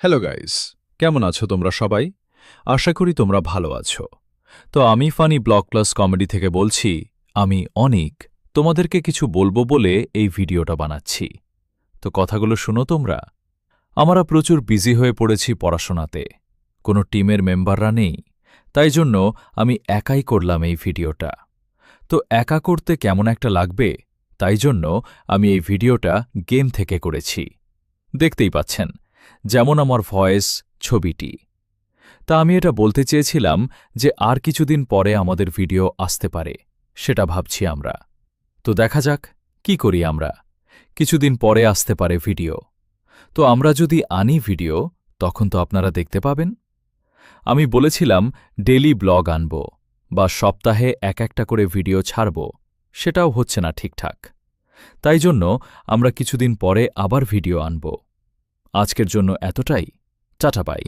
Hello guys, কেমন আছো তোমরা সবাই? আশা করি তোমরা ভালো আছো। তো আমি ফানি ব্লগ প্লাস কমেডি থেকে বলছি, আমি অনিক। তোমাদেরকে কিছু বলবো বলে এই ভিডিওটা বানাচ্ছি। তো কথাগুলো শুনো তোমরা। আমরা প্রচুর বিজি হয়ে পড়েছি পড়াশোনাতে। কোনো টিমের মেম্বাররা নেই। তাই জন্য আমি একাই করলাম এই ভিডিওটা। তো একা করতে কেমন একটা লাগবে, তাই জন্য আমি এই ভিডিওটা গেম থেকে করেছি। দেখতেই পাচ্ছেন, যেমন আমার ভয়েস, ছবিটি। তা আমি এটা বলতে চেয়েছিলাম যে আর কিছুদিন পরে আমাদের ভিডিও আসতে পারে, সেটা ভাবছি আমরা। তো দেখা যাক কি করি আমরা। কিছুদিন পরে আসতে পারে ভিডিও। তো আমরা যদি আনি ভিডিও, তখন তো আপনারা দেখতে পাবেন। আমি বলেছিলাম ডেলি ব্লগ আনব, বা সপ্তাহে একটা করে ভিডিও ছাড়ব, সেটাও হচ্ছে না ঠিকঠাক। তাই জন্য আমরা কিছুদিন পরে আবার ভিডিও আনব। আজকের জন্য এতটাই। Tata bye.